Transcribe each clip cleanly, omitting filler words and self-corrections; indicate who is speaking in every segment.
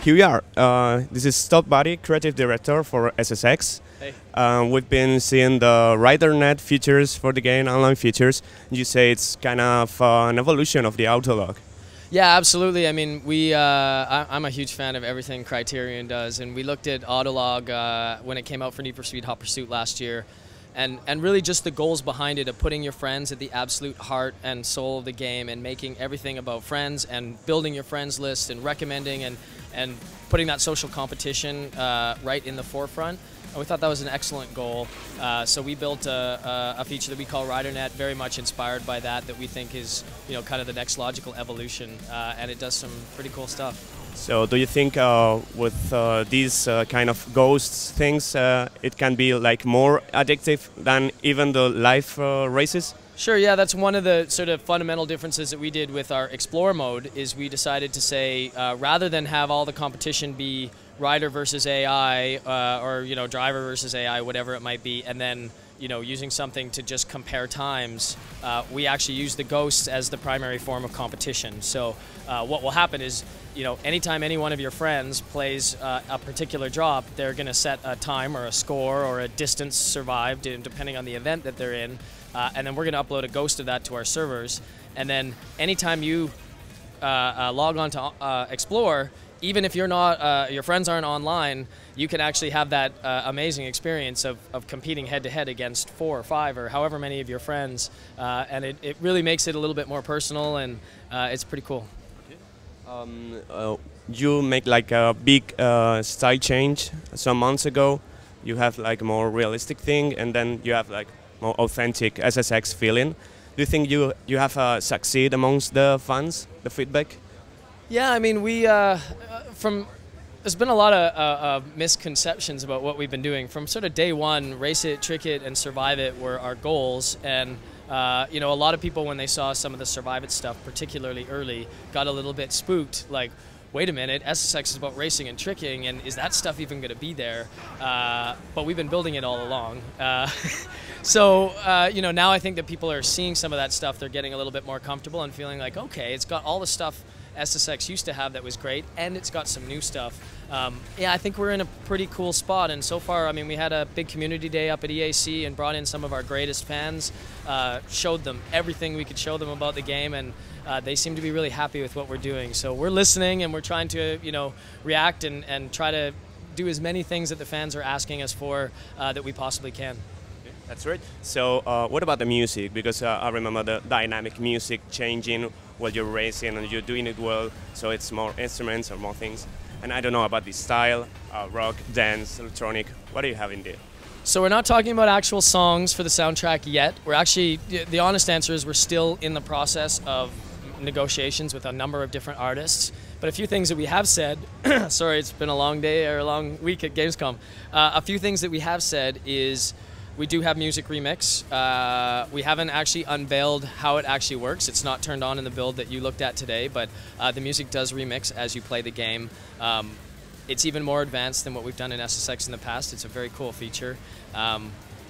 Speaker 1: here we are. This is Todd Batty, creative director for SSX.
Speaker 2: Hey.
Speaker 1: We've been seeing the Ridernet features for the game, online features. You say it's kind of an evolution of the Autolog.
Speaker 2: Yeah, absolutely. I mean, I'm a huge fan of everything Criterion does, and we looked at Autolog when it came out for Need for Speed Hot Pursuit last year, and really just the goals behind it of putting your friends at the absolute heart and soul of the game and making everything about friends and building your friends list and recommending and putting that social competition right in the forefront. And we thought that was an excellent goal. So we built a feature that we call Ridernet, very much inspired by that we think is, kind of the next logical evolution, and it does some pretty cool stuff.
Speaker 1: So do you think with these kind of ghosts things, it can be like more addictive than even the live races?
Speaker 2: Sure, yeah, that's one of the sort of fundamental differences that we did with our Explore mode, is we decided to say, rather than have all the competition be Ryder versus AI, or driver versus AI, whatever it might be, and then using something to just compare times, we actually use the ghosts as the primary form of competition. So what will happen is, anytime any one of your friends plays a particular drop, they're going to set a time or a score or a distance survived, depending on the event that they're in, and then we're going to upload a ghost of that to our servers. And then anytime you log on to Explore, even if you're not, your friends aren't online, you can actually have that amazing experience of competing head-to-head against 4 or 5 or however many of your friends, and it really makes it a little bit more personal, and it's pretty cool.
Speaker 1: You make like a big style change some months ago. You have like a more realistic thing, and then you have like more authentic SSX feeling. Do you think you have succeed amongst the fans, the feedback?
Speaker 2: Yeah, I mean, there's been a lot of misconceptions about what we've been doing. From sort of day one, race it, trick it, and survive it were our goals. And, a lot of people, when they saw some of the survive it stuff, particularly early, got a little bit spooked. Like, wait a minute, SSX is about racing and tricking, and is that stuff even going to be there? But we've been building it all along. So, now I think that people are seeing some of that stuff. They're getting a little bit more comfortable and feeling like, okay, it's got all the stuff SSX used to have that was great, and it's got some new stuff. Yeah, I think we're in a pretty cool spot, and so far, I mean, we had a big community day up at EAC and brought in some of our greatest fans, showed them everything we could show them about the game, and they seem to be really happy with what we're doing. So we're listening, and we're trying to, react and try to do as many things that the fans are asking us for that we possibly can.
Speaker 1: That's right. So what about the music? Because I remember the dynamic music changing while you're racing and you're doing it well, so it's more instruments or more things. And I don't know about the style, rock, dance, electronic. What do you have in there?
Speaker 2: So we're not talking about actual songs for the soundtrack yet. We're actually, the honest answer is we're still in the process of negotiations with a number of different artists. But a few things that we have said, sorry, it's been a long day or a long week at Gamescom. A few things that we have said is, we do have music remix. We haven't actually unveiled how it actually works. It's not turned on in the build that you looked at today, but the music does remix as you play the game. It's even more advanced than what we've done in SSX in the past. It's a very cool feature.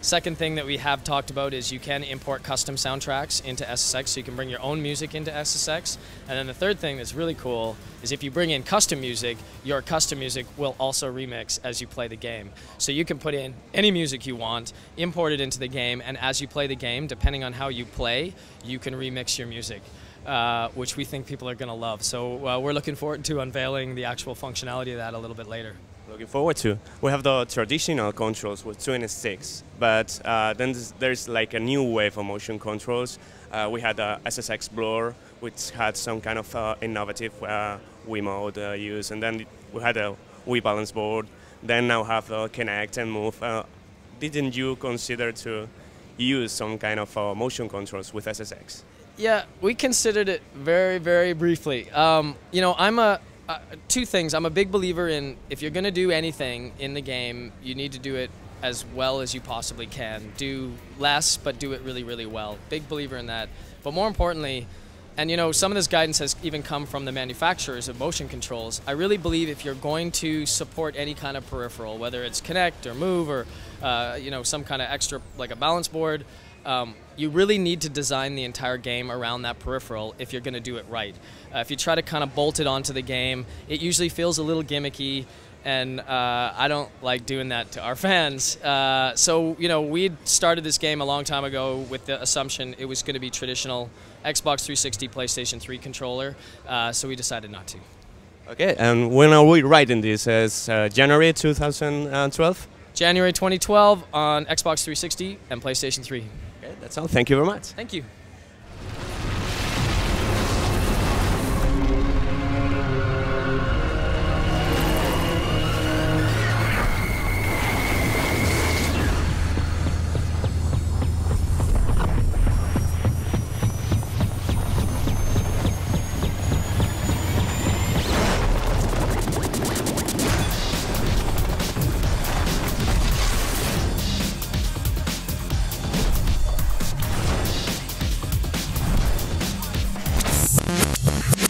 Speaker 2: Second thing that we have talked about is you can import custom soundtracks into SSX, so you can bring your own music into SSX. And then the third thing that's really cool is if you bring in custom music, your custom music will also remix as you play the game. So you can put in any music you want, import it into the game, and as you play the game, depending on how you play, you can remix your music, which we think people are going to love. So we're looking forward to unveiling the actual functionality of that a little bit later.
Speaker 1: Looking forward to. We have the traditional controls with twin sticks, but then there's like a new wave of motion controls. We had SSX Blur, which had some kind of innovative Wii mode use, and then we had a Wii balance board. Then now have Connect and Move. Didn't you consider to use some kind of motion controls with SSX?
Speaker 2: Yeah, we considered it very, very briefly. Two things. I'm a big believer in, if you're going to do anything in the game, you need to do it as well as you possibly can. Do less, but do it really, really well. Big believer in that. But more importantly, and some of this guidance has even come from the manufacturers of motion controls, I really believe if you're going to support any kind of peripheral, whether it's Connect or Move or some kind of extra, like a balance board, you really need to design the entire game around that peripheral if you're going to do it right. If you try to kind of bolt it onto the game, it usually feels a little gimmicky, and I don't like doing that to our fans. So, you know, we started this game a long time ago with the assumption it was going to be traditional Xbox 360, PlayStation 3 controller, so we decided not to.
Speaker 1: Okay, and when are we writing this? Is January 2012?
Speaker 2: January 2012 on Xbox 360 and PlayStation 3.
Speaker 1: Okay, that's all. Thank you very much.
Speaker 2: Thank you.